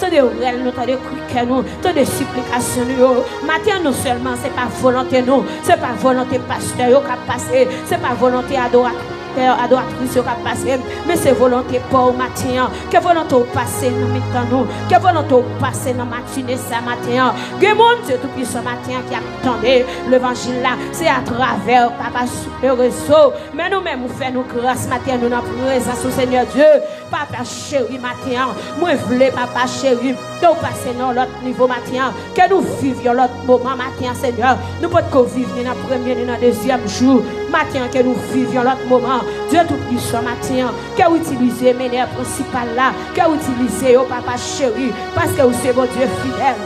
tant de rêves nous, tant de criquets nous, tant de supplications nous. Matin non seulement c'est pas volonté nous, c'est pas volonté pasteur qui a passé, c'est pas volonté adoratrice qui a passé, mais c'est volonté pour matin. Que volonté passer dans maintenant nous, que volonté passer dans matinée ça matin. Que mon Dieu tout puissant matin qui attendait l'évangile là, c'est à travers papa sur le réseau. Mais nous-mêmes nous faisons grâce matin nous dans présence au Seigneur Dieu. Papa chéri matin, moi voulais papa chéri, nous passer dans l'autre niveau matin, que nous vivions l'autre moment matin Seigneur. Nous pouvons vivre dans le premier et dans le deuxième jour matin, que nous vivions l'autre moment. Dieu tout puissant matin, que vous utilisez mes nerfs principales là, que vous utilisez au papa chéri, parce que vous c'est bon Dieu fidèle.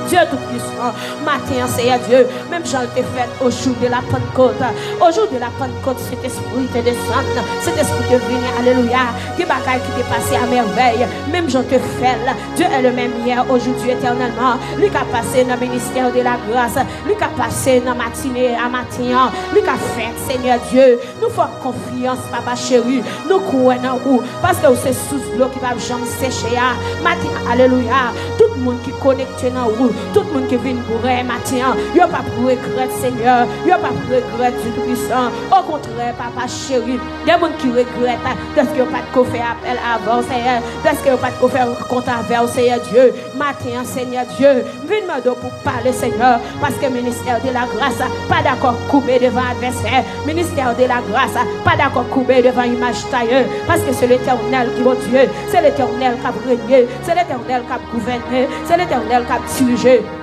Dieu tout puissant, matin Seigneur Dieu, même Jean te fait au jour de la Pentecôte. Au jour de la Pentecôte, cet esprit te descend, cet esprit te vient, alléluia, des bagailles qui te passent à merveille. Même Jean te fait, Dieu est le même hier, aujourd'hui, éternellement. Lui qui a passé dans le ministère de la grâce, lui qui a passé dans la matinée à matin, lui qui a fait, Seigneur Dieu, nous faisons confiance, papa chéri, nous croyons en vous, parce que c'est sous l'eau qui va jamais sécher. Matin, alléluia, tout le monde qui est connecté dans vous. Tout le monde qui vient pour matin, il n'y a pas pour regret, Seigneur. Il n'y a pas pour regret, Dieu Tout-Puissant. Au contraire, papa chéri, il y a des gens qui regrettent parce qu'ils n'ont pas de faire appel avant, Seigneur. Parce qu'ils n'ont pas de faire compte avec, Seigneur Dieu. Matin, Seigneur Dieu, viens me pour parler, Seigneur. Parce que le ministère de la grâce, pas d'accord couper devant l'adversaire. Ministère de la grâce, pas d'accord couper devant l'image tailleuse. Parce que c'est l'Éternel qui est Dieu. C'est l'Éternel qui a régné. C'est l'Éternel qui a gouverné. C'est l'Éternel qui a dirigé.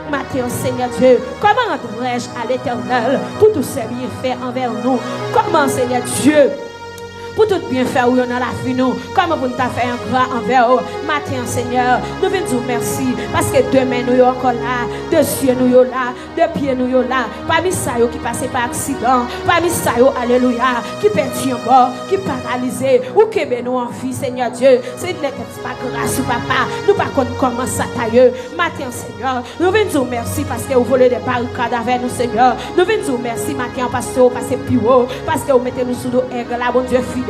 Matin, Seigneur Dieu, comment adresse à l'Éternel pour tous ces bienfaits envers nous? Comment, Seigneur Dieu, pour tout bien faire dans la vie nous, comment vous nous fait un grand envers eux. Matin Seigneur, nous venons dire merci parce que demain nous sommes encore là, de yeux nous sommes là, de pieds nous sommes là, parmi ça qui passé par accident, parmi ça alléluia, qui perdu en bord, qui paralysé, ou qui est nous en vie Seigneur Dieu, c'est pas grâce papa, nous pas comment ça taille. Matin Seigneur, nous venons dire merci parce que vous volez des barricades avec nous Seigneur, nous venons dire merci matin parce que vous passez plus haut, parce que vous mettez nous sous nos aigles là, bon Dieu fidèle.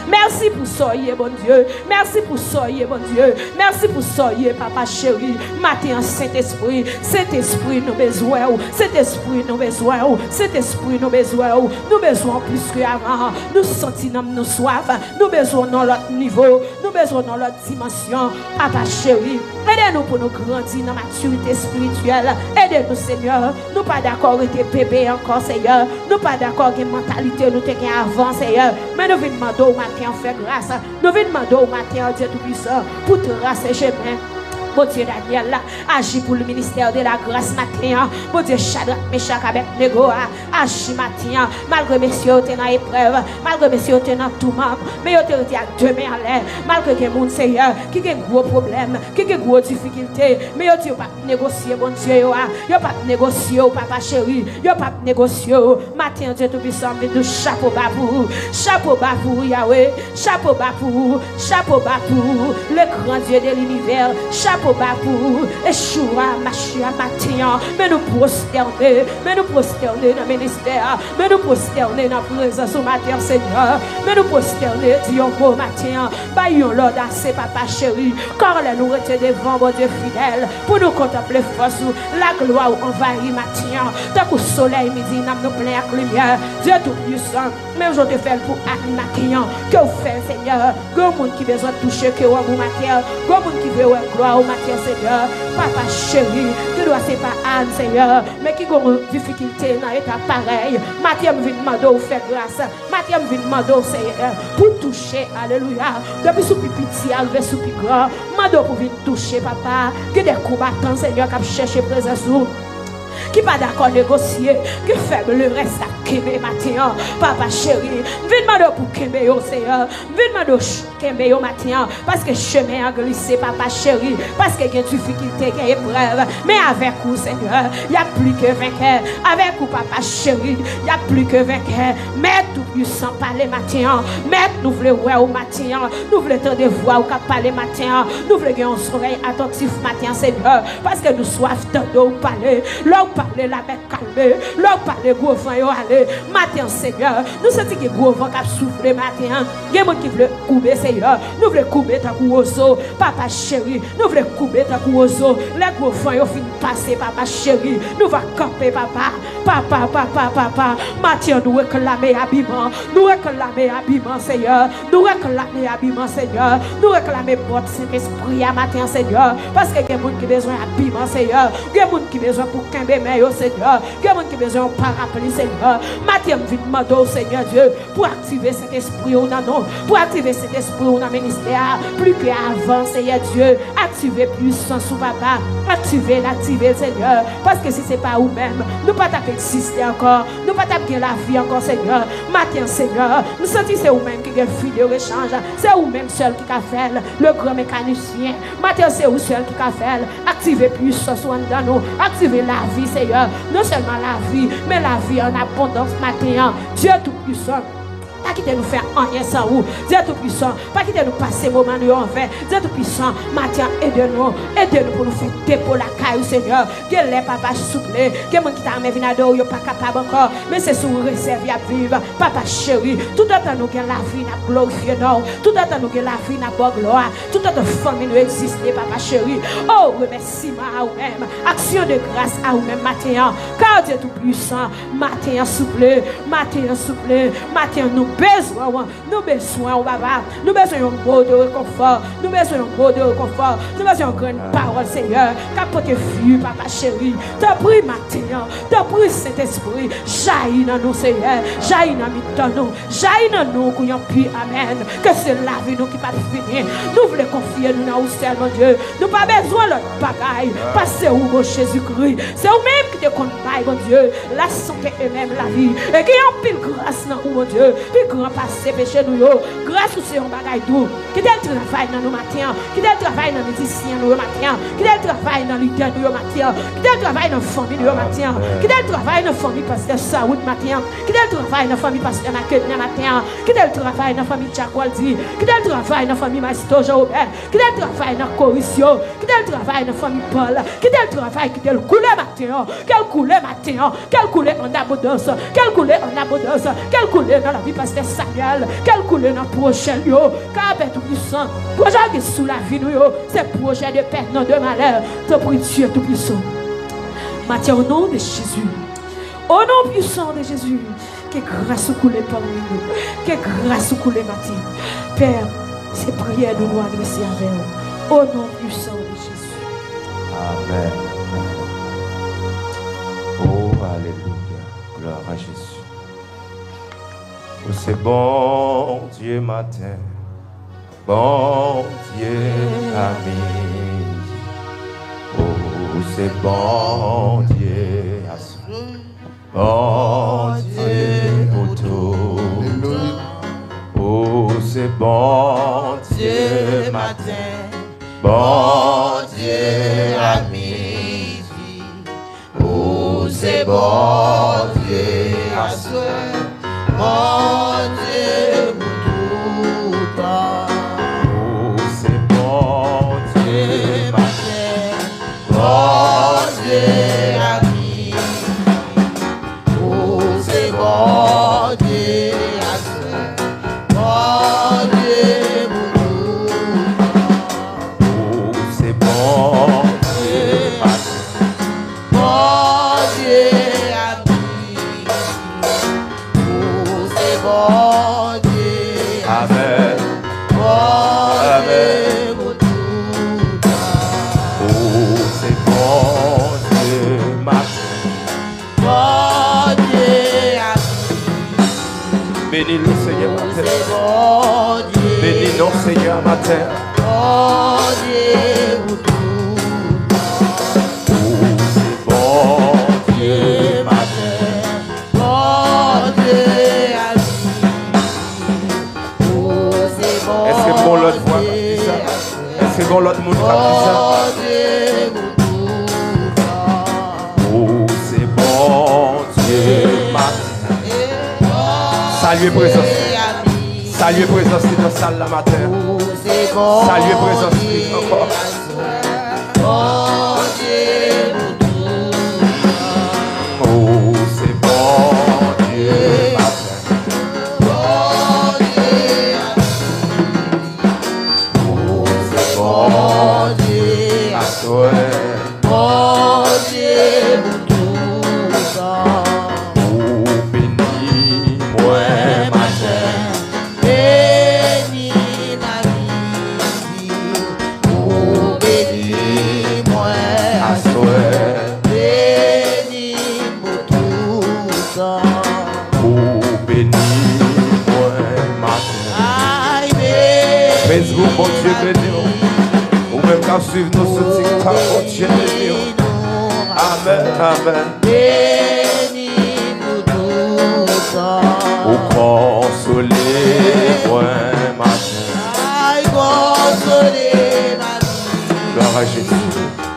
Merci pour soyez bon Dieu. Merci pour soyez bon Dieu. Merci pour soyez papa chéri. Matin Saint-Esprit, Saint-Esprit nous besoin. Saint-Esprit nous besoin. Saint-Esprit nous besoin. Nous besoin plus que avant. Nous sentons nous soif. Nous besoin dans l'autre niveau. Nous besoin dans l'autre dimension. Papa chéri, aidez-nous pour nous grandir dans la maturité spirituelle. Aidez-nous Seigneur. Nous pas d'accord avec bébé encore Seigneur. Nous pas d'accord avec mentalité nous t'es avant Seigneur. Mais nous venons demander au matin, on fait grâce. Nous venons demander au matin, Dieu Tout-Puissant, pour tracer chemin. Mon Dieu Daniel là, agit pour le ministère de la grâce matin. Mon Dieu Shadrach, Meshach avec Nego, agit matin. Malgré messieurs, tu es dans l'épreuve. Malgré messieurs, tu es dans tout monde. Mais tu es à deux mains en l'air. Malgré que mon Seigneur, qui a un gros problème, qui a une grosse difficulté. Mais tu n'as pas négocié, mon Dieu. Tu n'as pas négocié, papa chéri. Tu n'as pas négocié. Matin, Dieu Tout-Puissant, de chapeau bas pour vous. Chapeau bas pour vous, Yahweh. Chapeau bas pour vous. Chapeau bas pour vous. Le grand Dieu de l'univers. Chapeau bas pour vous. Yeshua, Machia, matin. Mais nous prosterner. Mais nous prosterner dans le ministère. Mais nous prosterner dans la présence au matin, Seigneur. Mais nous prosterner, Dieu, au matin. Baillons l'ordre assez, papa chéri. Car là, nous retient devant, mon Dieu fidèle. Pour nous contempler force. La gloire envahit matin. Tant qu'au soleil, midi, nous plein avec lumière. Dieu Tout-Puissant. Même je te fais pour matin. Que vous faites, Seigneur. Grand monde qui besoin de toucher que vous matin. Grand monde qui veut gloire au matin, Seigneur. Papa chéri, tu dois c'est pas Anne, Seigneur. Mais qui a une difficulté dans l'état pareil. Matin, je viens demander au faire grâce. Matin, je viens demander au Seigneur pour toucher. Alléluia. Depuis sous petit, arrivé sous plus grand. Mando pour venir toucher, papa. Que des combattants, Seigneur, qui cherchent présence. Qui pas d'accord négocier, qui faible le reste à Kébé matin, papa chéri, viens demander pour Kébé au Seigneur, viens demander Kébé au matin, parce que chemin a glissé, papa chéri, parce qu'il y a des difficultés, il y a des épreuves, mais avec vous, Seigneur, il y a plus que vainqueur, avec vous, papa chéri, il y a plus que vainqueur, mais tout puissant parler matin, mais nous voulons voir au matin, nous voulons entendre des voix au parler matin, nous voulons avoir un oreille attentif matin, Seigneur, parce que nous soif de parler, parler la bête calmée, leur parler gros vent yo aller, souffler. Matin, Seigneur, nous sentons que gros vent qui a soufflé matin. Il y a des gens qui veulent couper, Seigneur. Nous voulons couper ta couozo. Papa chéri, nous voulons couper ta couozo. Les gros vents, ils finissent passer, papa chéri. Nous va camper, papa. Papa. Matin, nous réclamer habillement. Nous réclamer habillement, Seigneur. Nous réclamer habillement, Seigneur. Nous réclamer votre Saint-Esprit à matin, Seigneur. Parce que il y a des gens qui ont besoin d'habillement, Seigneur. Il y a des gens qui ont besoin pour camper, Seigneur. Il y a des gens qui ont besoin de parapluie, Seigneur. Matin, vite demander, Seigneur Dieu, pour activer cet esprit au nanon, pour activer cet esprit au ministère, plus qu'avant, Seigneur Dieu. Activer puissance sous papa. Activer, Seigneur. Parce que si ce n'est pas vous-même, nous ne pouvons pas exister encore. Nous ne pouvons pas taper la vie encore, Seigneur. Matin, Seigneur, nous sentons que c'est vous-même qui avez fait de rechange. C'est vous-même seul qui a fait le grand mécanicien. Matin, c'est vous seul qui a fait. Activer puissance dans nous. Activer la vie, Seigneur. Non seulement la vie, mais la vie en abondance matin. Dieu Tout-Puissant. Pas quitter nous faire rien sans vous. Dieu Tout-Puissant. Pas quitter nous passer moment nous en fait. Dieu Tout-Puissant. Matin, aide-nous. Aide-nous pour nous faire dépôt la caille, Seigneur. Que les papas souple. Que mon qui t'a amené venador, il n'est pas capable encore. Mais c'est sous réserve à vivre. Papa chéri. Tout le temps nous que la vie n'a glorifié nous. Tout le temps nous que la vie n'a pas gloire. Tout le temps famille nous existe, papa chéri. Oh, remerciement à vous-même. Action de grâce à vous-même matin. Car Dieu Tout-Puissant. Matin souple. Matin souple. Matin nous besoin, papa. Nous besoin d'un mot de réconfort. Nous besoin d'un mot de réconfort. Nous besoin d'une grande parole, Seigneur. Capote fui, papa chéri. T'as pris matin. T'as pris cet esprit. Jaillit dans nous, Seigneur. Jaillit dans nous. Jaillit dans nous, qu'on y a pu. Amen. Que c'est la vie nous qui va finir. Nous voulons confier nous dans vous seul, mon Dieu. Nous pas besoin de notre bagaille. Parce que c'est où, mon Jésus-Christ. C'est vous-même qui te connaît, mon Dieu. La santé et même la vie. Et qui a pile grâce dans vous, mon Dieu. Grand passé péché nous grâce au Seigneur bagaille tout qui tel travail dans nos matins qui tel travail dans les musiciens nous matin qui tel travail dans les leaders nous matin qui tel travail dans famille nous matin qui tel travail dans famille pasteur Saoud matin qui tel travail dans famille pasteur Naket matin qui tel travail dans famille Chakwaldi qui tel travail dans famille Master Jean-Robert qui tel travail dans Corisio qui tel travail dans famille Paul qui tel travail qui tel couler matin quel couler matin quel couler en abondance quel couler en abondance quel couler dans la vie pasteur Samuel, quel couleur dans le prochain lieu, car Tout-Puissant, projet qui sous la vie, c'est projet de paix, non de malheur, te prie Dieu Tout-Puissant. Matin, au nom de Jésus, au nom puissant de Jésus, que grâce coule parmi nous, que grâce coule matin. Père, ces prières nous nous adresser avec vous, au nom puissant de Jésus. Amen. Oh, alléluia, gloire à Jésus. Oh, c'est bon Dieu matin, bon Dieu ami. Oh, c'est bon Dieu, bon Dieu pour tout. Oh, c'est bon Dieu matin, bon Dieu ami. Oh, c'est bon Dieu à soi. Mon Dieu pour tout temps. Oh, c'est bon Dieu matin, bon Dieu ami. Oh, c'est bon Dieu à soi. Bon Dieu pour tout temps. Oh, c'est bon Dieu matin, bon Dieu ami. Bon Dieu, Amen. Bon Dieu pour tout temps. Oh, c'est bon Dieu matin, bon Dieu ami. Bénis le Seigneur matin. Bon Dieu. Bénis nos Seigneur matin. Bon Dieu pour tout temps. Oh, c'est bon Dieu matin, bon Dieu. Est-ce que bon l'autre voix dit ça? Est-ce que bon l'autre monde dit ça? Oh, c'est bon Dieu matin. Salut présence. Salut présence de la salle la matin. Salut présence encore. Oh, c'est bon Dieu Mon Dieu, tout ça. Bénis-moi matin. Bénis ma vie. Oh, bénis-moi à soir. Bénis-moi tout ça. Oh, bénis-moi matin. Aïe, bénis. Facebook, mon Dieu, bénis-nous. Ou même qu'à suivre nos sur TikTok, mon Dieu, bénis-nous. Amen, amen. Bénis-moi tout ça. Ou consolez-moi matin. Aïe, consolez ma vie. Gloire à Jésus.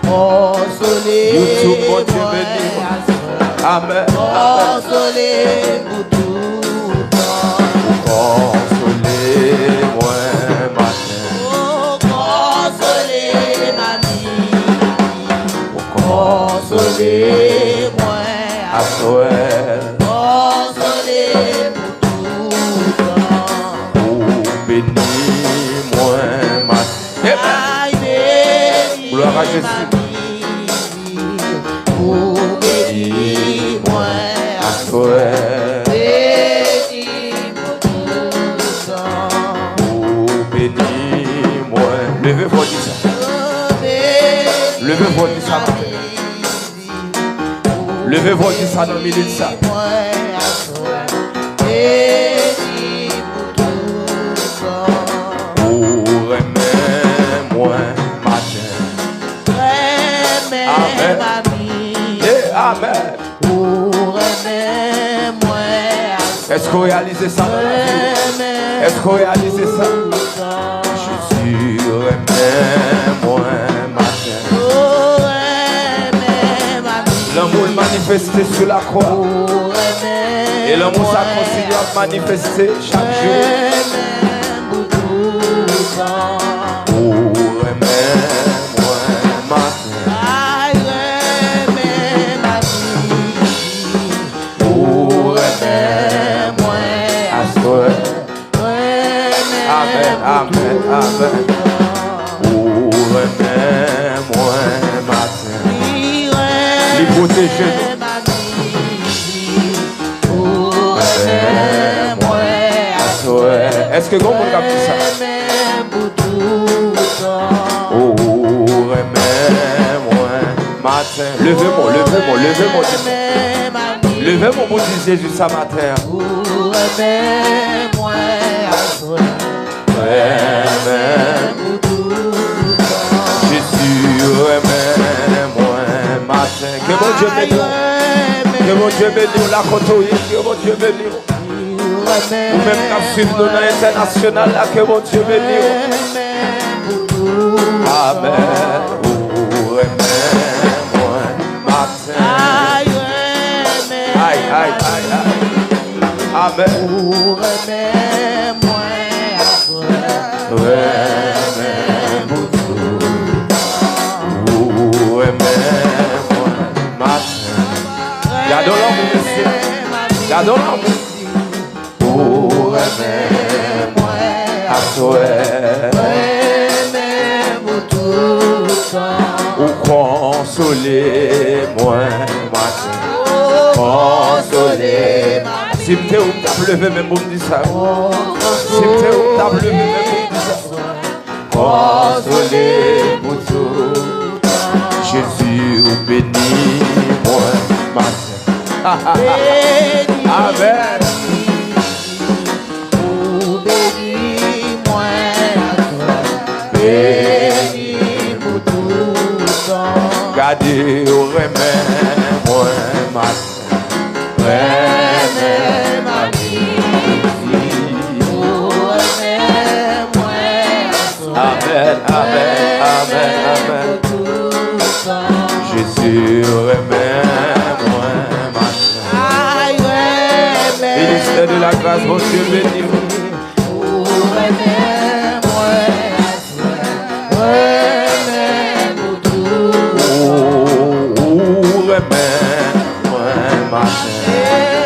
Consolez YouTube, mon Dieu, bénis-moi. Amen, amen. Consolez-moi tout ça. Consolez-moi matin. Oh, consolez ma vie. Consolez-moi À soir. Consolez-moi tout ça. Oh, bénis-moi matin. Aïe, bénis Gloire à ma Jésus. vie. Oh, bénis-moi À soir. bénis-moi tout ça. Oh, bénis-moi. Levez-vous, dis ça. Oh, bénis-moi Levez-vous, dis ça matin. Levez-vous, dis ça dans le milieu de ça. à soi. Bénis-moi tout ça. Oh, remets-moi matin. Remets Amen. ma vie. Et amen. Oh, remets-moi à soi. Est-ce qu'on réalise ça dans la vie? Remets Est-ce qu'on réalise ça? tout ça. Jésus, remets-moi matin. Oh, remets ma vie. L'amour manifesté sur la croix. Oh, remets Et l'amour ça continue à manifester chaque jour. remets-moi tout ça. Oh, remets-moi matin. Aïe, remets ma vie. Oh, Remets-moi à soir. Amen, remets-moi amen, amen. Oh, remets-moi matin. Les protéger. ma vie. Oh, remets-moi À soir. Est-ce que grand monde a dit ça? remets-moi tout ça. Oh, remets-moi matin. Levez-moi, levez-moi, levez-moi. Remets ma vie. Levez-moi pour dire Jésus ça matin. Oh, remets-moi à soi. Remets-moi. Jésus, remets-moi matin. Que mon Dieu bénisse. Que mon Dieu bénisse la côte. Que mon Dieu bénisse. Ou même qu'à suivre nous dans l'international là. Que mon Dieu bénisse. Amen. Oh, remets-moi matin. Aïe, aïe, aïe, aïe. Amen. Remets-moi à soi. Remets-moi tout. Oh, remets-moi matin. Gardons l'amour, monsieur. Gardons l'amour. Oh, remets-moi à soi. Remets-moi tout ça. Oh, consolez-moi matin. Consolez. Si m'te ou t'as levé même pour me dire ça. Si m'te ou t'as levé même pour me dire ça. Consolez pour tout. Jésus ou bénis-moi matin. Amen. Oh, bénis-moi à toi. Bénis-moi tout ça. Gardez au remets-moi matin. Remets ma vie. Oh, remets-moi à toi. Amen, amen, amen, amen. Tout ça. Jésus, remets-moi matin. Aïe, remets. Ministère de la grâce, mon Dieu béni. Oh, remets-moi à toi. Remets-moi tout ça. Oh, remets-moi matin.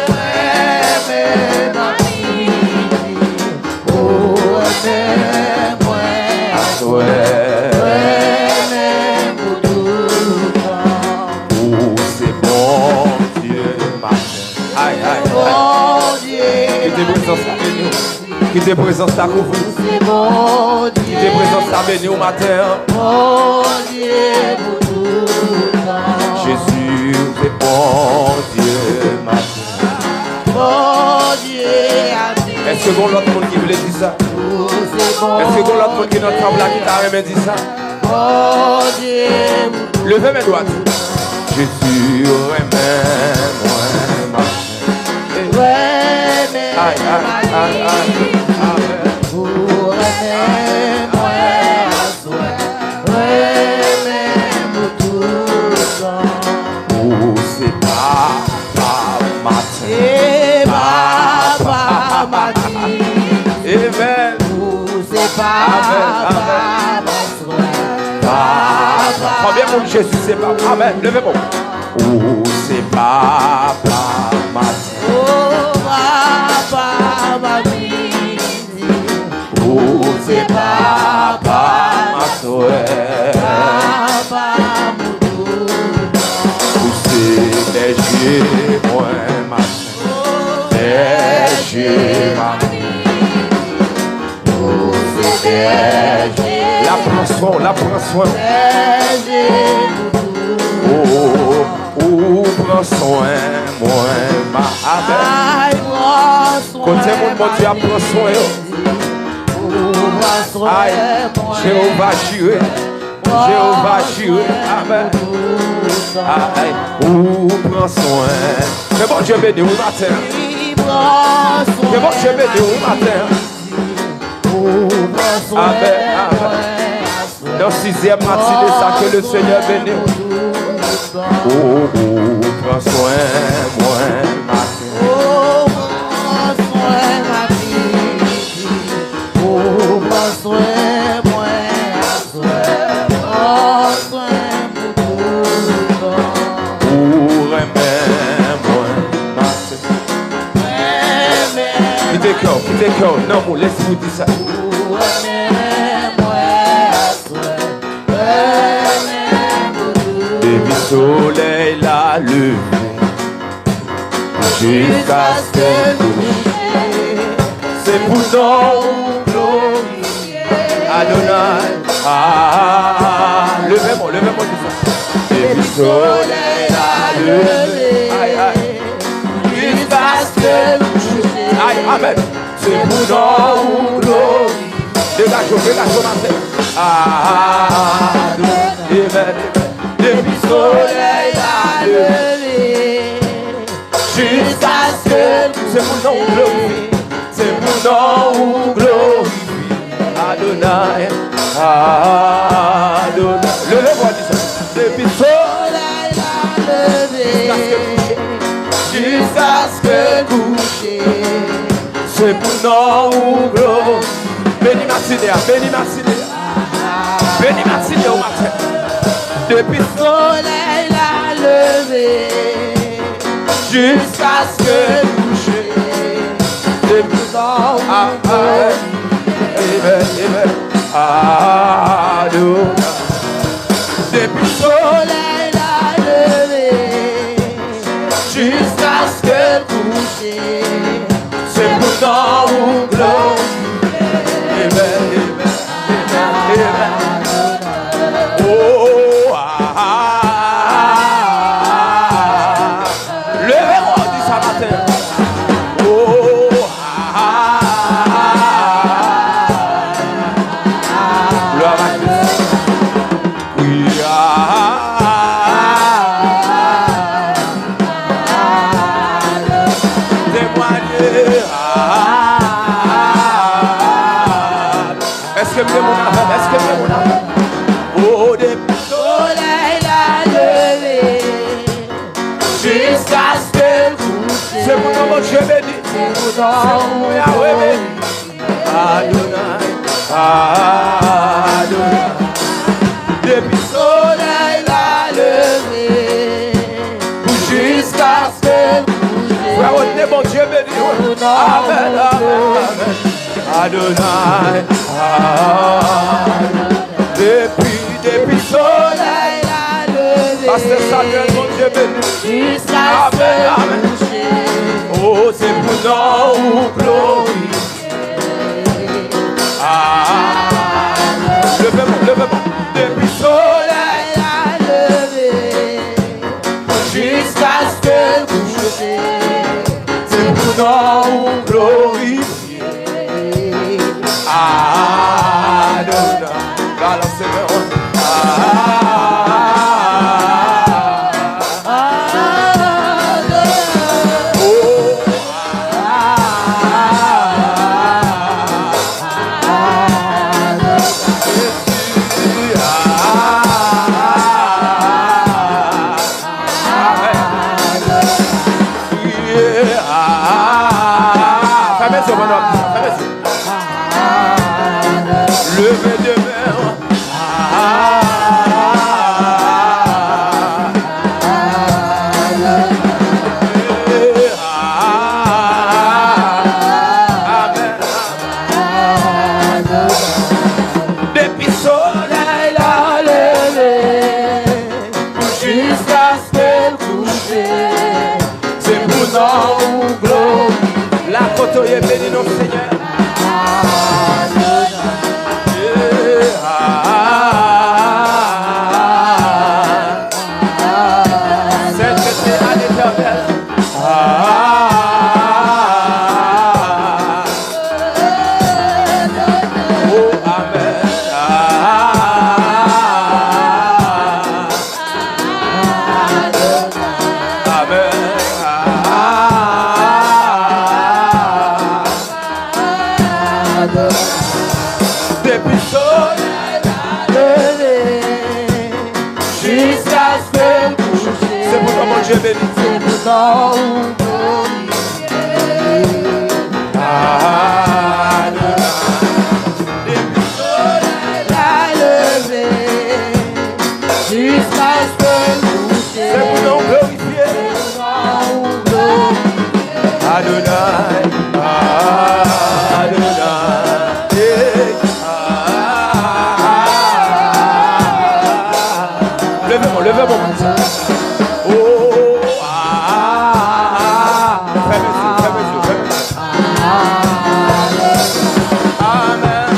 Remets ma vie. Oh, remets-moi à Ouais. remets-moi Oh, c'est bon Dieu, matin. Aïe, aïe, aïe. Qui te présence à bénir. Qui te présence à couvrir. Qui te présence à bénir au matin. Jésus, c'est bon Dieu, matin. Est-ce que vous l'autre monde qui voulait dire ça? Est-ce que vous l'autre monde qui est dans le temple là qui t'a remis dit ça? Levez mes doigts. Jésus, remets moi matin. Aïe, aïe, aïe, aïe. Oh, c'est papa matin. Papa m'a dit. Amen. C'est papa. Combien mon Jésus c'est papa? Amen. Levez-moi. Oh, c'est papa matin. Oh, papa m'a dit. Oh, c'est papa matin. Papa C'est berger, moi, matin. Berger, matin. Oh, c'est berger. La prends soin. Oh, prends soin, moi, ma amen. Côté mon Dieu, prends soin. Aïe, Jéhovah Jireh. Jéhovah Jireh, amen. Aïe, oh, prends soin. C'est bon Dieu béni au matin. C'est bon Dieu béni au matin. Amen, amen. Dans 6e matinée, ça que le Seigneur bénit. Oh, prends soin, moi, matin. Oh, prends soin, ma fille. Oh, prends soin, moi, prends soin, Pour aimer, moi, matin. Quittez cœur. Non, mon laisse-vous dire ça. Depuis soleil la levé jusqu'à ce que c'est pour ton glorifier Adonai. Levez-moi tout ça. Depuis soleil la levé jusqu'à ce que aïe, amen. C'est pour ton glorifier. Dégage ma tête. Amen. Depuis soleil à lever jusqu'à ce que c'est pour non glorifier, c'est pour non glorifier Adonai, Adonai. Levez-moi dit ça. Depuis soleil à lever jusqu'à ce que coucher, c'est pour non glorifier. Béni Martinéa au matin. Depuis soleil la levé jusqu'à ce que coucher. Depuis depuis soleil la levé jusqu'à ce que coucher. C'est pourtant où gloire. Est-ce que mon âme? Oh, depuis soleil la levé jusqu'à ce que coucher. C'est pour mon Dieu béni. C'est pour Yahweh béni. Adonai, Adonai. Depuis soleil la levé jusqu'à ce que coucher. Frère, mon Dieu béni. Amen, amen. Adonai, Adonai. Depuis soleil jusqu'à se coucher. Oh, c'est pour nous glorifier. Levez-moi. Depuis soleil À lever, jusqu'à se coucher. c'est pour nous glorifier. Adonai, balancez-le. Levez de main. Depuis soleil à lever, Jusqu'à se coucher. c'est pour nous gloire. La côte est bénie, notre Seigneur. Sainteté à l'Éternel. Oh, amen. Depuis soleil Lever, jusqu'à se coucher. c'est pour toi, mon Dieu béni. C'est pour nous glorifier. Depuis soleil, À lever, jusqu'à se coucher. c'est pour nous glorifier. Nous glorifier. Adonai, Adonai. Levez-moi. Oh, fermez les yeux. Amen.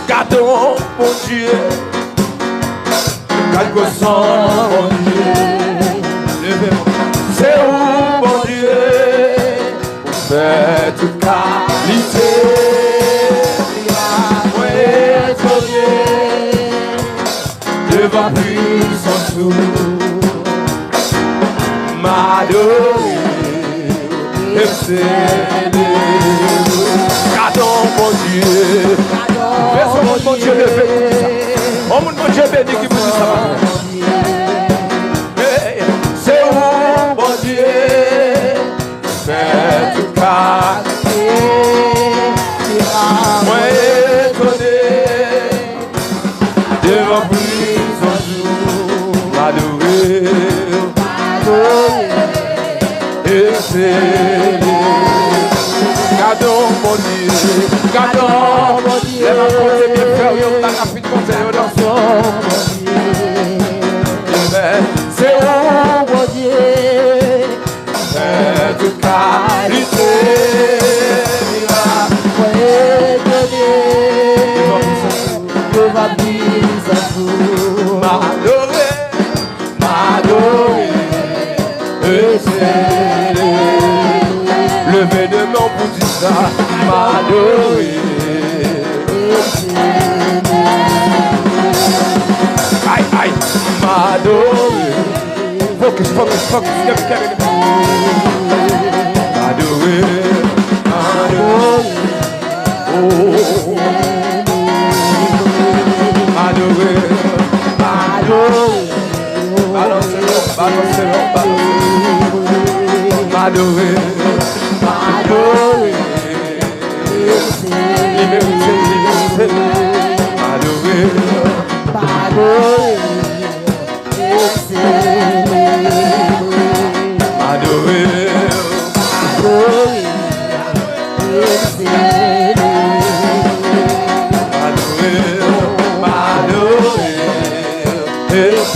Gardons, mon Dieu, quelque son, mon Dieu. Levez-moi. C'est où, mon Dieu, pour faire toute qualité. Devant puissance m'adorer et célébrer. Gardons mon Dieu. Laissons mon Dieu lever. Oh mon Dieu béni qui vous dit ça. C'est où mon Dieu fait tout cas. Moi étonné devant puissance m'adorer et célébrer. Gardons mon Dieu, gardons mon Dieu. Les mains côté bien faire, on a la fin de conseil dans son Amen. C'est où Mon Dieu, fait toute qualité. M'adorer, et célébrer. Levez de main pour dire ça. M'adorer, aïe, m'adorer. Focus. M'adorer. M'adorer.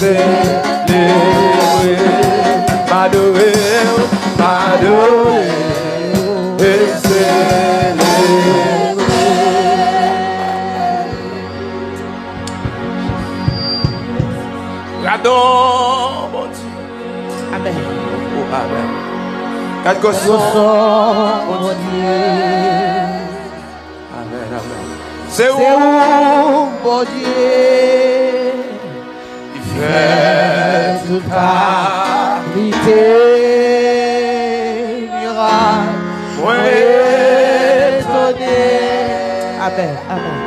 célébrer, m'adorer, m'adorer et célébrer. Radon, mon Dieu. Amen. Oh, amen. Quelque chose, mon Dieu. Amen, amen. C'est où, mon Dieu, il fait toute qualité, miracle, étonné. Amen, amen.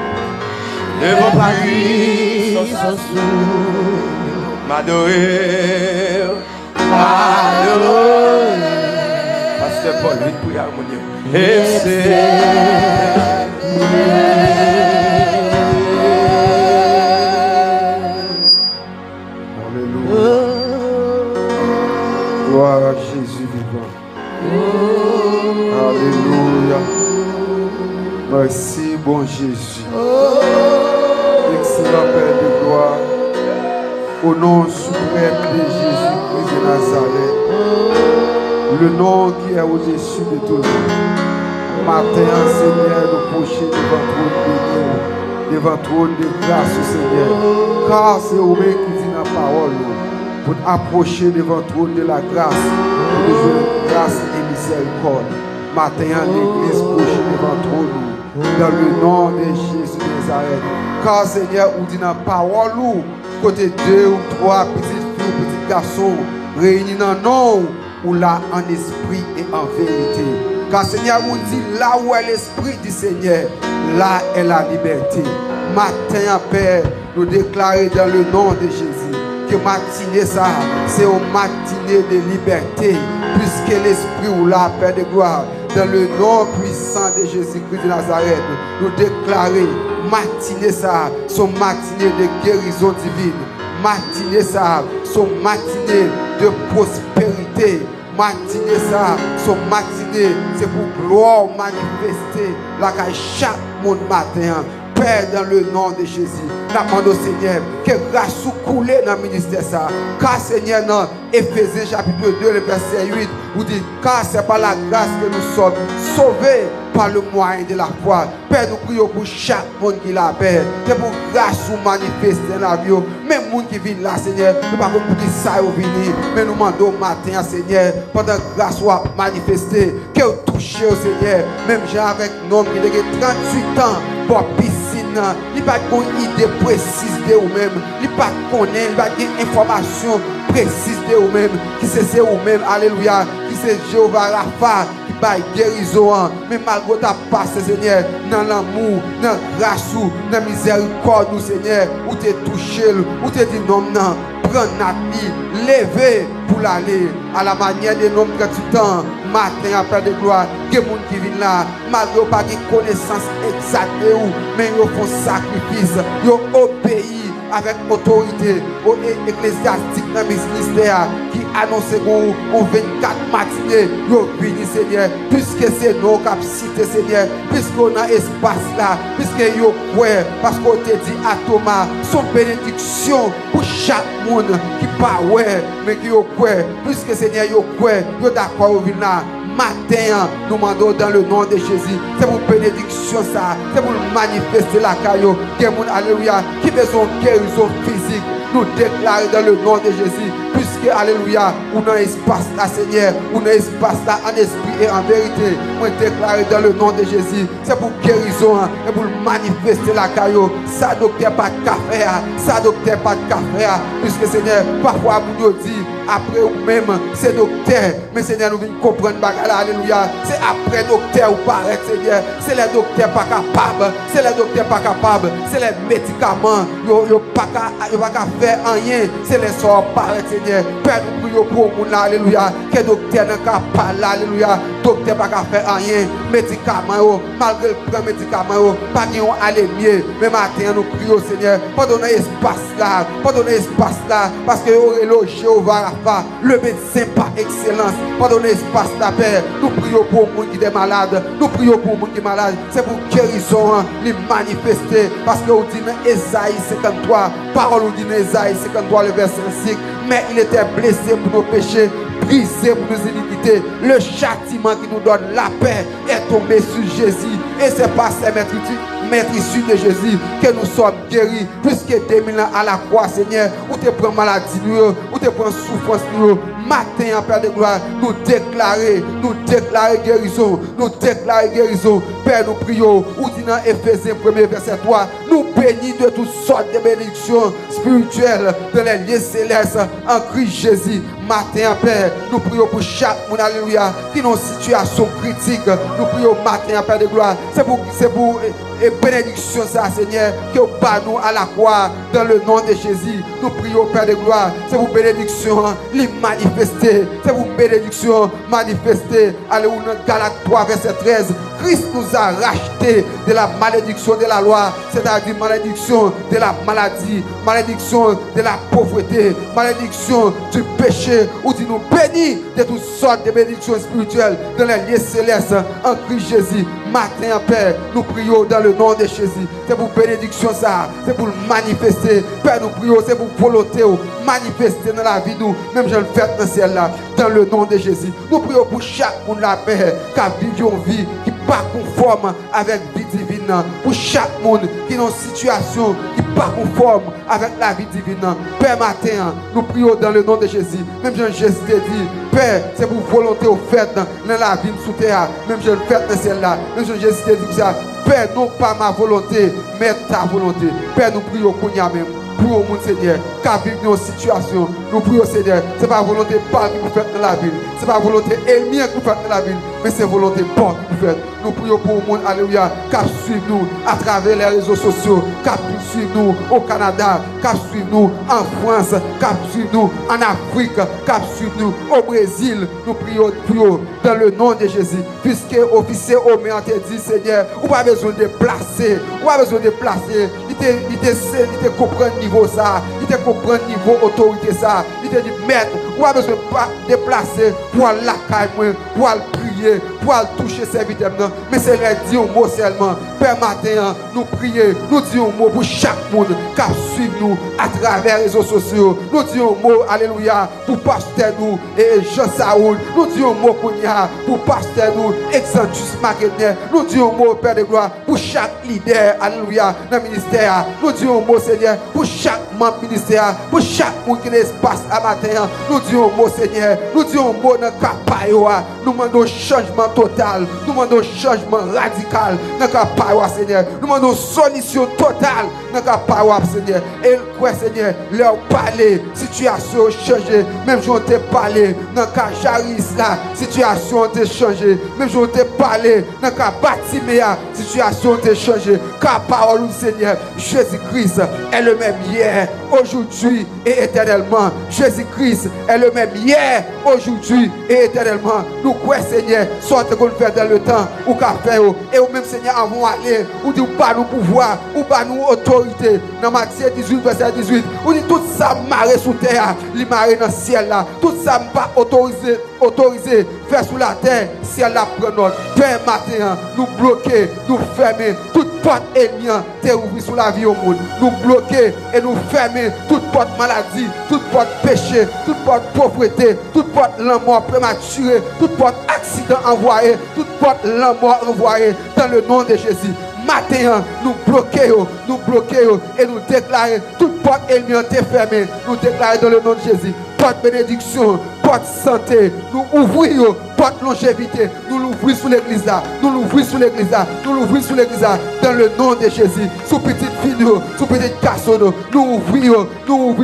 Et vos paris sont sous, m'adorer, Pasteur Paul, vite pour y harmonier. Et Alléluia. Gloire à Jésus vivant. Alléluia. Merci, bon Jésus. Excellent Père de gloire. Au nom suprême de Jésus-Christ de Nazareth. Le nom qui est au-dessus de tout nom. Matin, Seigneur, nous procher devant trône béni, devant trône de grâce, Seigneur. Car c'est vous-même qui dit la parole, pour approcher devant trône de la grâce, pour jouer grâce et miséricorde. Matin, l'église proche devant trône, dans le nom de Jésus de Nazareth. Car Seigneur, vous dit la parole, côté 2 ou 3 petites filles ou petits garçons, réunis dans le nom, ou là en esprit et en vérité. Car Seigneur vous dit là où est l'esprit du Seigneur, là est la liberté. Matin, Père, nous déclarer dans le nom de Jésus que matinée ça, c'est une matinée de liberté, puisque l'esprit ou là, Père de gloire, dans le nom puissant de Jésus-Christ de Nazareth, nous déclarer matinée ça, son matinée de guérison divine. Matinée ça, son matinée de prospérité. Matinée ça, son matinée, c'est pour gloire manifester là qu'à chaque monde matin. Père, dans le nom de Jésus, nous demandons au Seigneur que grâce coule dans le ministère ça. Car Seigneur, dans Éphésiens chapitre 2, le verset 8, vous dites, car c'est par la grâce que nous sommes sauvés par le moyen de la foi. Père, nous prions pour chaque monde qui l'a Père. C'est pour grâce ou manifester dans la vie. Même les gens qui viennent là, Seigneur, nous ne pouvons pas dire ça ou venir. Mais nous demandons matin, Seigneur, pendant que grâce soit manifestée, que vous touchez au Seigneur. Même gens avec un homme qui a 38 ans pour piscine. Il n'y a pas une idée précise de vous-même. Il n'y a pas connaître, il n'y a pas d'information précise de vous-même. Qui c'est vous-même, alléluia. Qui c'est Jéhovah Rapha. By guérison, mais malgré ta passe, Seigneur, dans l'amour, dans la grâce, dans la miséricorde, Seigneur, où tu es touché, où tu es dit non, non, prends notre vie, levez pour l'aller à la manière des noms gratuitant, matin après de gloire, que les gens qui viennent là, malgré pas de connaissance exacte de où, mais ils font sacrifice, ils obéissent avec autorité aux ecclésiastiques dans le ministère qui annonce qu'on 24 matinées, nous venons Seigneur, puisque c'est nous qui avons cité Seigneur, puisqu'on a espace là, puisque nous croyons, parce qu'on te dit à Thomas, son bénédiction pour chaque monde qui pas ouais, mais qui croit, puisque Seigneur, nous croyons, nous d'accord au là. Matin, nous demandons dans le nom de Jésus, c'est pour bénédiction ça, c'est pour manifester la caillou, alléluia, qui besoin de guérison physique, nous déclarer dans le nom de Jésus, puisque alléluia, on a espace là Seigneur, on a espace là en esprit et en vérité, on déclarer dans le nom de Jésus, c'est pour guérison, c'est pour manifester la caillou, ça docteur pas de café, ça docteur pas de café, puisque Seigneur, parfois vous nous dit, après ou même, c'est docteur, mais Seigneur, nous venons comprendre, alléluia, c'est après docteur ou paraître, Seigneur, c'est les docteurs pas capables, c'est les docteurs pas capables, c'est les médicaments, ils ne pas faire rien, c'est les sorts paraître, Seigneur, Père, nous prions pour nous, alléluia, que docteur n'a pas parler, alléluia, docteur pas faire rien, médicaments, malgré le prend médicaments, pas qui ont allé mieux. Mais matin, nous prions, Seigneur, pour donner espace là, parce que vous élogez Jéhovah Rapha, le médecin par excellence, pour donner espace là, Père. Nous prions pour le monde qui est malade, nous prions pour le monde qui est malade. C'est pour guérison, les manifester, parce que vous dites dans Ésaïe 53, parole vous dit dans Ésaïe 53, le verset 5, mais il était blessé pour nos péchés, brisé pour nos iniquités. Le châtiment qui nous donne la paix est tombé sur Jésus. Et c'est par ces maîtres issus de Jésus que nous sommes guéris. Puisque 2000 ans à la croix, Seigneur, où tu prends maladie, où tu prends souffrance, matin en Père de gloire, nous déclarer guérison, Père, nous prions, ou dit dans Éphésiens 1er verset 3, nous bénissons de toutes sortes de bénédictions spirituelles de les lieux célestes en Christ Jésus. Matin, Père, nous prions pour chaque monde, alléluia, qui est dans une situation critique. Nous prions matin, Père de gloire. C'est pour et bénédiction, ça, Seigneur, que vous pas nous à la croix dans le nom de Jésus. Nous prions, Père de gloire. C'est pour bénédiction, les manifester. C'est pour bénédiction, manifester. Alléluia, Galates 3, verset 13. Christ nous a racheté de la malédiction de la loi, c'est-à-dire malédiction de la maladie, malédiction de la pauvreté, malédiction du péché, ou dit nous bénir de toutes sortes de bénédictions spirituelles dans les lieux célestes en Christ Jésus. Matin, Père, nous prions dans le nom de Jésus. C'est pour bénédiction ça, c'est pour le manifester. Père, nous prions, c'est pour volonté manifester dans la vie nous, même je le fais dans celle-là, dans le nom de Jésus. Nous prions pour chaque monde la paix, qui vit une vie qui pas conforme avec la vie divine. Pour chaque monde qui est dans une situation qui n'est pas conforme avec la vie divine. Père, matin, nous prions dans le nom de Jésus. Même Jésus te dit, Père, c'est pour volonté au fait dans la vie sous terre. Même je le fais dans celle-là. Même Jésus te dit ça. Père, non pas ma volonté, mais ta volonté. Père, nous prions pour nous même. Pour mon Seigneur, car vivre dans une situation, nous prions Seigneur, ce n'est pas volonté pas que vous faites dans la ville, ce n'est pas volonté ennemi que vous faites dans la ville, mais c'est volonté bonne que vous faites. Nous prions pour le monde, alléluia, qui suivent nous à travers les réseaux sociaux, qui suivent nous au Canada, qui suivent nous en France, qui suivent nous en Afrique, qui suivent nous au Brésil. Nous prions dans le nom de Jésus, puisque officier au m'a dit Seigneur, vous n'avez pas besoin de placer, vous n'avez pas besoin de placer, il te comprend niveau ça, il te comprend niveau autorité ça, il te dit maître, vous n'avez besoin de déplacer pour aller la caille, pour aller prier, pour aller toucher serviteur, mais c'est leur dire un mot seulement. Père, matin, nous prions, nous disons un mot pour chaque monde qui suit nous à travers les réseaux sociaux. Nous disons un mot, alléluia, pour pasteur nous et Jean Saoul. Nous disons un mot pour pasteur nous, Exantus Maguenet. Nous disons un mot, Père de gloire, pour chaque leader, alléluia, dans le ministère. Nous disons un mot, Seigneur, pour chaque membre ministère, pour chaque monde qui a espace à matin. Nous disons un mot, Seigneur, nous disons un mot dans le Kapayoa. Nous demandons un changement total, nous demandons un changement radical dans le Kapayoa, Seigneur. Nous demandons une solution totale dans le Kapayoa, Seigneur. Et quoi, Seigneur, leur parler, situation changée. Même si on t'a parlé dans le cas Jaris, la situation t'a changé. Même si on t'a parlé dans le cas Batiméa, situation t'a changé. Car parole du Seigneur, Jésus-Christ est le même hier, aujourd'hui et éternellement. Jésus-Christ est le même hier, aujourd'hui et éternellement. Nous croyons, Seigneur, sorte qu'on fait dans le temps, ou qu'à faire, et au même Seigneur, avant aller, ou dit pas nous pouvoir, ou pas nous autorité. Dans Matthieu 18, verset 18, ou dit tout ça marre sous terre, il marre dans le ciel là, tout ça pas autorisé, faire sous la terre, ciel là prend notre. Père, matin, nous bloquer, nous fermer, toute porte ennemie, t'es ouvert sous la vie au monde. Nous bloquer et nous fermer toute porte maladie, toute porte péché, toute porte pauvreté, toute porte l'amour prématuré, toute porte accident envoyé, toute porte l'amour envoyé dans le nom de Jésus. Matin, nous bloquons et nous déclarons toute porte ennemie fermée. Nous déclarons dans le nom de Jésus. Porte bénédiction, porte santé, nous ouvrons porte longévité, nous l'ouvrons sous l'église là, nous l'ouvrons sous l'église là, nous l'ouvrons sous l'église là, dans le nom de Jésus, sous petite fille, sous petite garçon, nous ouvrons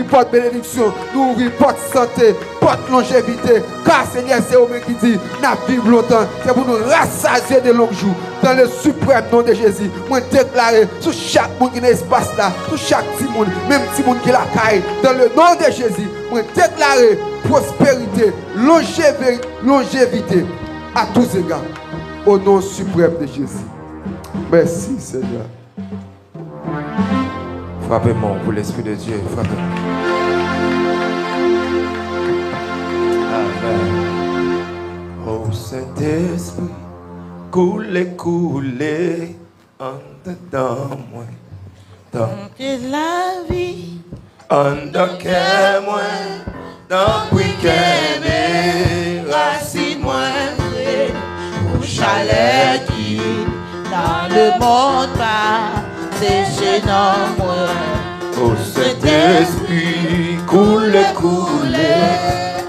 porte bénédiction, nous ouvrons porte santé, porte longévité, car Seigneur c'est au même qui dit, n'a vivre longtemps, c'est pour nous rassasier de longs jours, dans le suprême nom de Jésus, moi déclarer sur chaque monde qui est espace là, sur chaque petit monde, même petit monde qui la caille, dans le nom de Jésus, moi déclarer prospérité, longévité, à tous égards. Au nom suprême de Jésus. Merci Seigneur. Frappez-moi pour l'Esprit de Dieu. Frappez-moi. Amen. Oh Saint-Esprit, coulez en dedans moi. Dans la vie, en dedans moi. Dans week-end, racine moi. pour chalet qui dans le monde pas séché non moi. Oh Saint-Esprit, coulez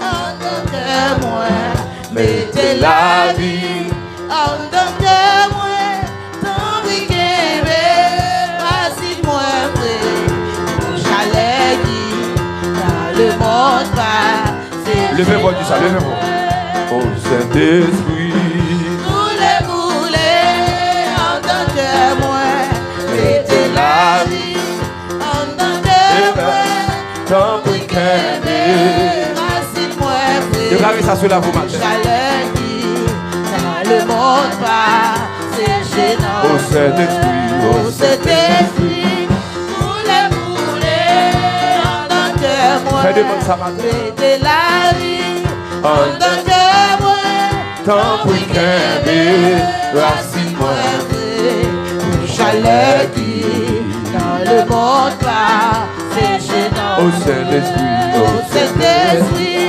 en dedans moi. mettez la vie en dedans moi. Tant week-end, racine moi. Pour chalet qui dans le monde pas séché. Levez-moi du ça, levez-moi. Oh Saint-Esprit, en tant que moi, mettez la vie en tant que moi, tant week-end, racine-moi, déclarez ça sur la vous matin. chaleur qui dans le monde pas, c'est gênant. Oh Saint-Esprit, Oh Saint-Esprit, en tant que moi, fais demande ça matin. mettez la vie en tant que moi, Tant week-end, racine-moi. Chaleur qui dans le monde pas, c'est gênant. Oh Saint-Esprit, Oh Saint-Esprit,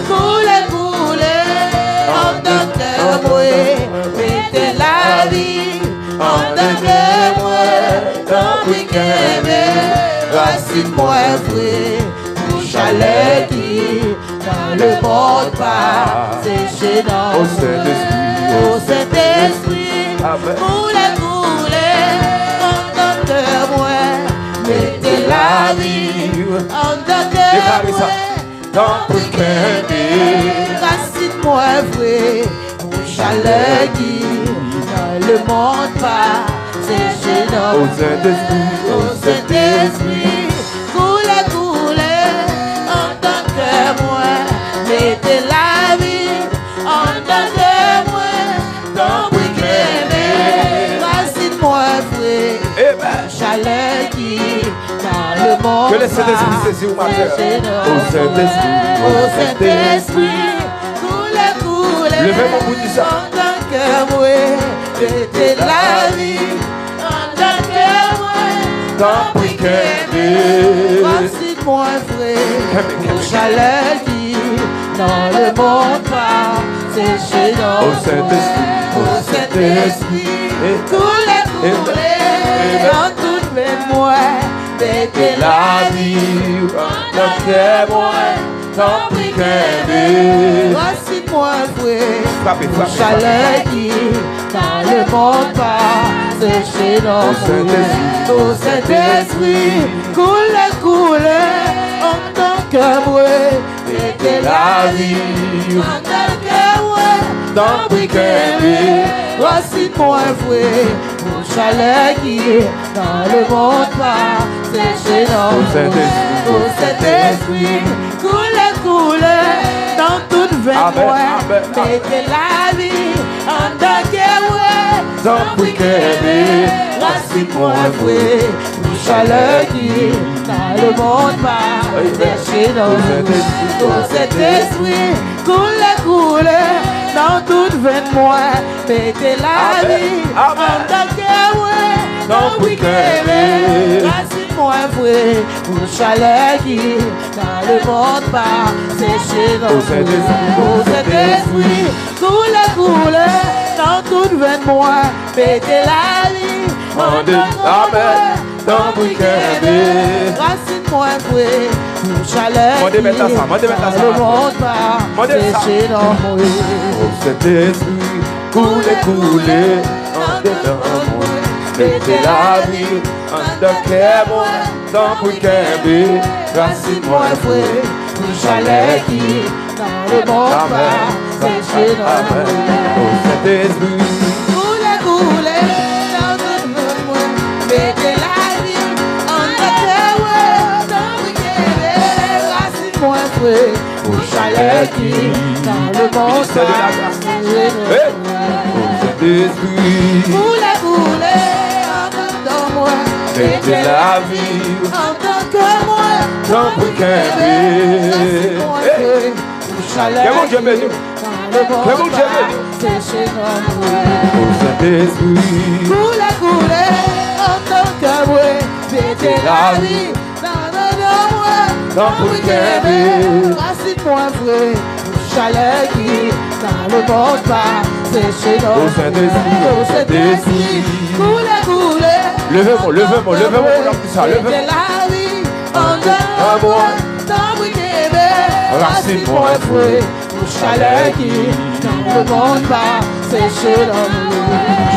coulez, en tant que moi, mettez la vie en tant que moi, tant week-end, racine-moi vrai, chaleur qui dans le monde pas, c'est gênant. Oh Saint-Esprit, Oh Saint-Esprit, coulez, en tant que moi, mettez la vie en tant que moi, tant week-end, racine-moi vrai, pour chaleur qui dans le monde pas, c'est gênant. oh Saint-Esprit, Oh Saint-Esprit, coulez, en tant que moi, mettez la vie en tant que moi, dans week-end, racine-moi vrai, Amen. chaleur qui dans le monde Que le Saint-Esprit saisisse ma terre. Oh Saint-Esprit, oh Saint-Esprit, coulez, levez mon bout du sang. en tant que moi, mettez la vie en tant que moi, Tant week-end, racine-moi vrai, chaleur qui dans le monde pas, c'est gênant. oh Saint-Esprit, Oh Saint-Esprit, coulez, en toute moi, mettez la vie en tant que moi, tant week-end, racine-moi vrai, frappez, frappez, chaleur qui dans le monde pas, c'est gênant. Oh Saint-Esprit, Oh Saint-Esprit, coulez, en tant que moi, mettez la vie en tant que moi, tant week-end, racine-moi vrai, pour chaleur qui dans le monde pas, c'est gênant. Oh Saint-Esprit, Oh Saint-Esprit, coulez, dans toute veine Amen, moi, amen, amen. mettez la vie en tant que moi, tant week-end, racine-moi vrai, pour chaleur qui dans le monde pas, c'est gênant. Oh Saint-Esprit, coulez, dans toute veine moi, mettez la Amen, vie amen. en tant que moi, Tant week-end, racine-moi vrai, pour chaleur qui dans le monde pas, c'est gênant. Oh Saint-Esprit, Oh Saint-Esprit, coulez, dans toute veine moi, mettez la vie en tant que moi, Amen. Tant week-end, racine-moi vrai, pour chaleur Mandez qui mettre ça, mandez mettre ça. dans le monde pas, Mandez ça. c'est gênant. oh Saint-Esprit, coulez, en dedans moi, mettez la vie en tant que moi, tant week-end, racine-moi vrai, vrai, pour chaleur qui dans le monde Amen, pas, c'est Amen, gênant. oh Saint-Esprit, Coulez, dans toute votre moi, mettez la vie en tant que moi, dans week-end, racine-moi vrai, pour chaleur qui dans le monde ministère de la pas, grâce, Saint-Esprit, Coulez, dans moi. mettez la vie En tant que moi, dans le que mon Dieu bénisse. Que mon Dieu bénisse. Saint-Esprit, Coulez, en tant que moi, mettez la vie dans le racine-moi vrai, chaleur qui dans le monde pas, sécher dans au Saint-Esprit, Coulez, levez-moi, pour ça, levez-moi. mettez la vie en moi, dans le racine-moi vrai, chaleur qui dans le monde pas, sécher dans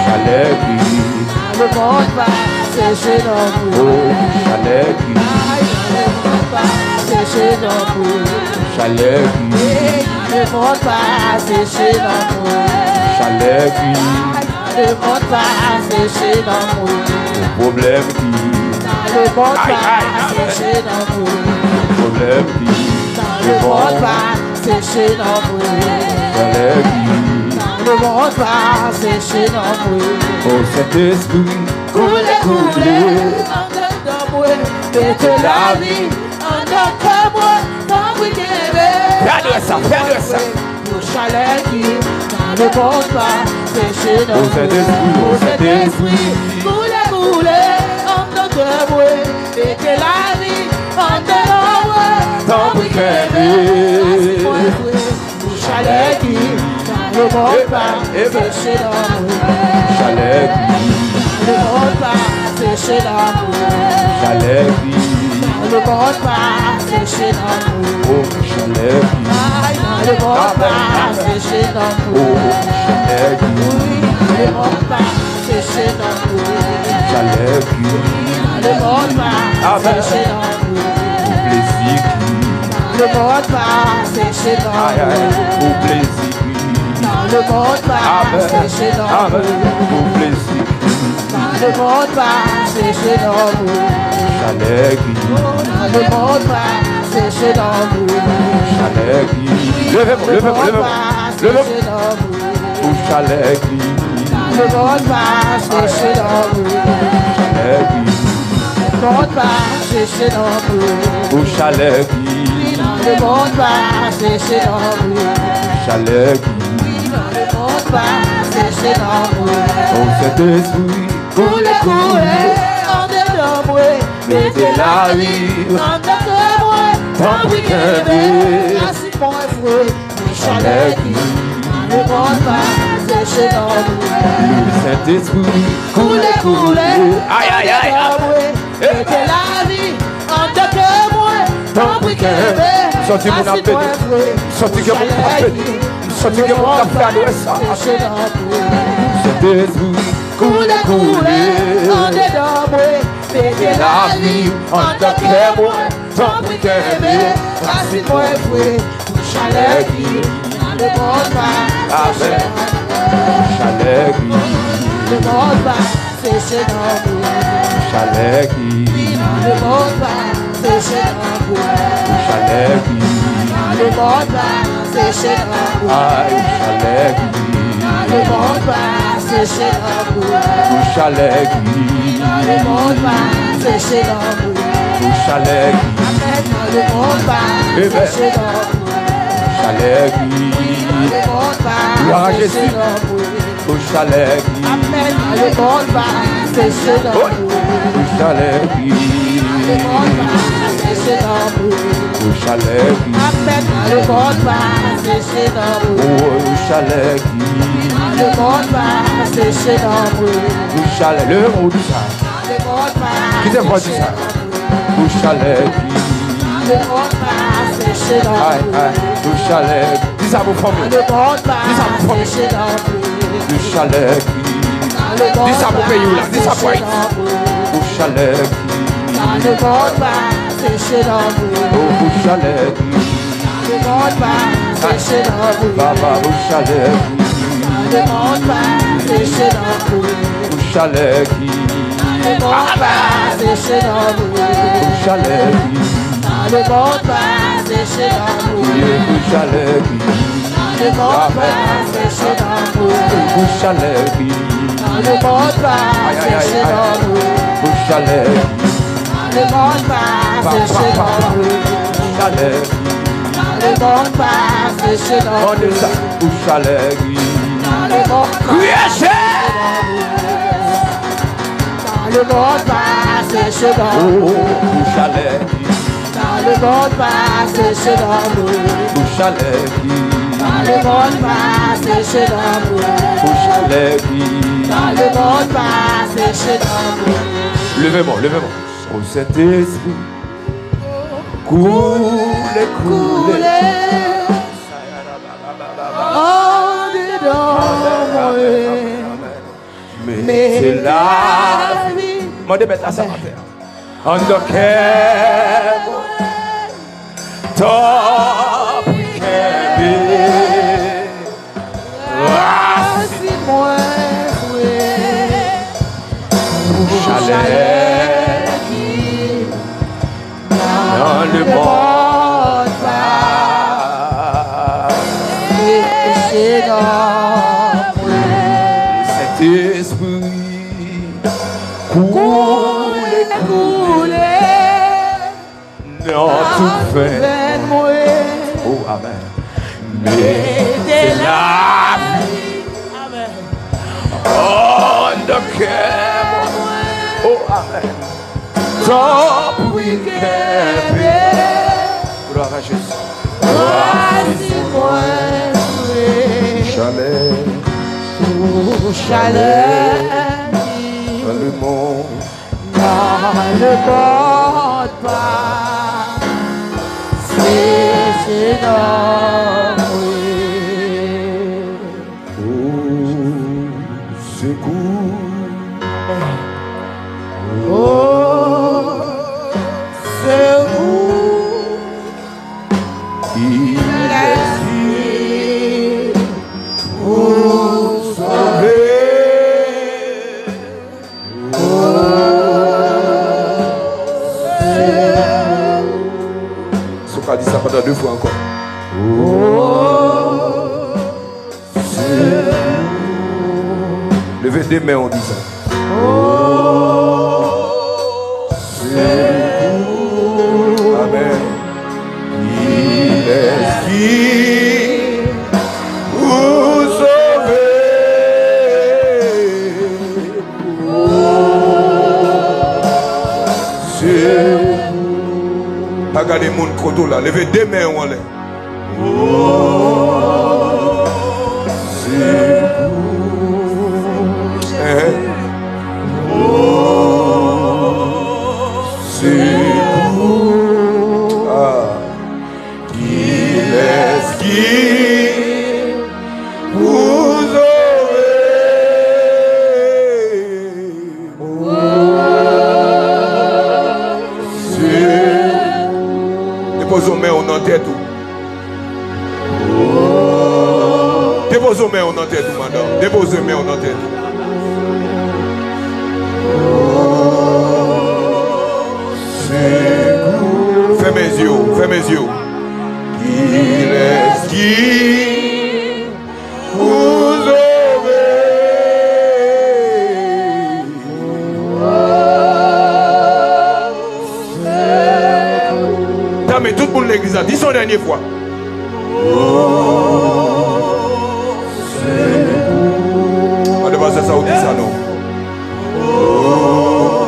Chaleur qui, le monde pas, sécher dans chaleur qui, sécher dans chaleur qui, le monde pas, sécher dans chaleur qui, le monde pas, sécher dans problème qui, le monde pas, sécher dans problème qui, le monde pas, sécher dans chaleur qui, le monde pas, sécher dans au Saint-Esprit, Coulez, en dedans moi, mettez la vie en dedans que moi, dans le Fais-le ça. Pour chaleur qui, dans le monde pas, sécher dans Au Saint-Esprit, Coulez, en dedans que moi, mettez la vie en dedans moi, dans le pour chaleur qui, dans le monde pas, sécher dans chaleur qui, le monde pas, sécher dans chaleur qui, le monde pas, sécher dans oh chaleur qui, le monde pas, sécher dans chaleur qui, le monde pas, sécher dans chaleur qui, le monde pas, sécher dans plaisir qui, le monde pas, sécher dans aïe aïe, au plaisir qui, le monde pas, sécher dans au plaisir qui, le monde pas, sécher dans chaleur qui, le monde pas, sécher dans chaleur qui, levez-moi, sécher dans au chaleur qui, le monde pas, sécher dans chaleur qui, le monde pas, sécher dans au chaleur qui, le monde pas, sécher dans chaleur qui, le monde pas, sécher dans au Saint-Esprit, Coulez, en dedans moi, mettez la vie en dedans moi, dans le racine-moi vrai, chaleur qui, le monde pas, sécher dans le Saint-Esprit, Coulez, aïe aïe aïe, mettez la vie en dedans moi, dans le sortez mon appel, sortez que mon appel, sortez que mon appel, sécher dans Saint-Esprit, Coulez, en dedans moi, mettez la vie en dedans moi, dans le racine-moi vrai, chaleur qui, le monde pas, amen, chaleur qui, le monde pas, sécher dans chaleur qui, le monde pas, sécher dans chaleur qui, le monde pas, sécher dans aïe, chaleur qui, le monde pas, sécher dans chaleur qui, le monde pas, sécher dans chaleur qui, le monde pas, sécher dans chaleur qui, le monde pas, Gloire à sécher Jésus. dans au chaleur qui, Amen, le monde pas, sécher dans au chaleur qui, le monde pas, sécher dans au chaleur qui, Amen, le monde pas, sécher dans au chaleur qui, le monde pas, sécher dans au chaleur, le mot du ça, le monde pas, qui t'aime pas du ça, au chaleur qui, le monde pas, sécher dans aïe aïe, au chaleur, dis ça pour famille, le monde pas, sécher dans au chaleur qui, dis ça pour pays là, dis ça pour Haïti, au chaleur qui, le monde pas, sécher dans au chaleur qui, le monde pas, sécher dans Baba au chaleur qui, le monde pas, sécher dans au chaleur qui, le monde pas, sécher dans au chaleur qui, le monde pas, sécher dans au chaleur qui, le le monde pas sécher d'amour. Bouche à l'air. Dans le monde pas sécher d'amour. Bouche à l'air. Dans le monde pas sécher d'amour. Bouche à l'air. Dans le monde pas sécher d'amour. On est ça. Bouche à l'air. Dans le monde pas dans le monde pas sécher d'amour. Bouche à l'air. Dans le monde pas sécher d'amour. Bouche à l'air. Dans le monde pas sécher d'amour. Bouche à l'air. Dans le monde pas sécher d'amour. Levez-moi, levez-moi. Oh Saint-Esprit, coule, coule. Oh, dedans, Mettez la vie. Moi, de mettre à ça. En the cave, top si moi, chalet dans le monde pas péché d'amour. cet esprit coule, coule dans tout fait. Oh amen. Mettez la vie. On the cave. Oh amen. Top weekend. Gloire à Jésus. Chalet. Chalet Dans le monde. dans le monde pas séché d'amour. Oh, secours. Oh, c'est où Il est qui vous sauver. Soka dit ça pendant 2 fois encore. Levez des mains, on dit ça. Amen. Il est qui vous sauver. Pas garder mon croto là. Levez des mains, on l'air. Déposons main en tête. Déposons main en tête, madame. Déposons main en tête. Fais mes yeux, fais mes yeux. Il est qui vous obéit. Mais tout le monde l'église a dit son dernière fois. On ne va pas ça ou dit ça non.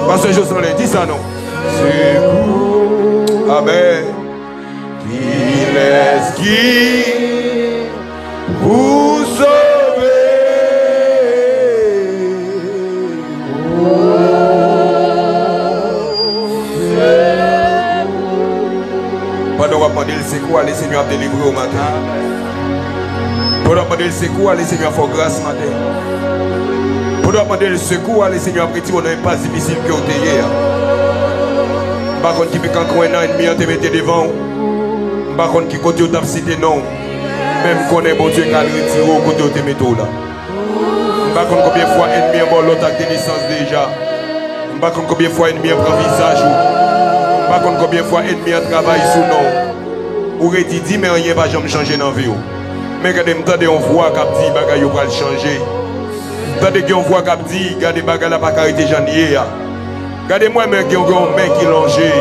Pasteur Jocelyn dit ça non. Amen. Il est qui vous sauver. Pendant qu'on va demander le secours, les Seigneurs a délivré au matin. Pendant qu'on va demander le secours, les Seigneurs font grâce au matin. Pendant qu'on va demander le secours, les Seigneurs a retiré un pas difficile que vous avez hier. Par contre, qui peut quand on a ennemi, on te mette devant. Par contre, qui côté on cité non. Même qu'on est bon Dieu qui a retiré au côté on te mette là. Par contre, combien de fois ennemi a mort l'autre acte de naissance déjà. Par contre, combien de fois ennemi a pris visage. Par contre, combien de fois ennemi a travaillé sous nous. Ou dit mais rien va jamais changer dans la vie. Mais regardez, m'tendez on voit qu'a dit bagay yo pral changer. Tandis qu'on voit qu'a dit regardez bagay la pas arrêter janvier. Regardez moi mais qui ont main qui longé.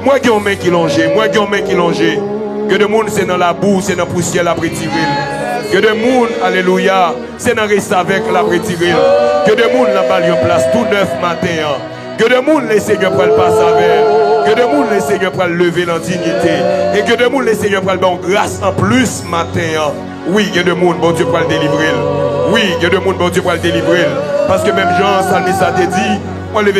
Moi qui ont main qui longé, moi qui ont main qui longé. Que de monde c'est dans la boue, c'est dans la poussière la prétiril. Que de monde, alléluia, c'est dans rester avec la prétiril. Que de monde la balle en place tout neuf matin. Que de monde les Seigneur prenne pas sa mère. Que de monde les Seigneur prenne lever en dignité. Et que de monde les Seigneur prenne bon grâce en plus matin. Oui, que de monde bon Dieu prenne délivrer. Oui, que de monde bon Dieu prenne délivrer. Parce que même Jean Salmi ça te dit, on lever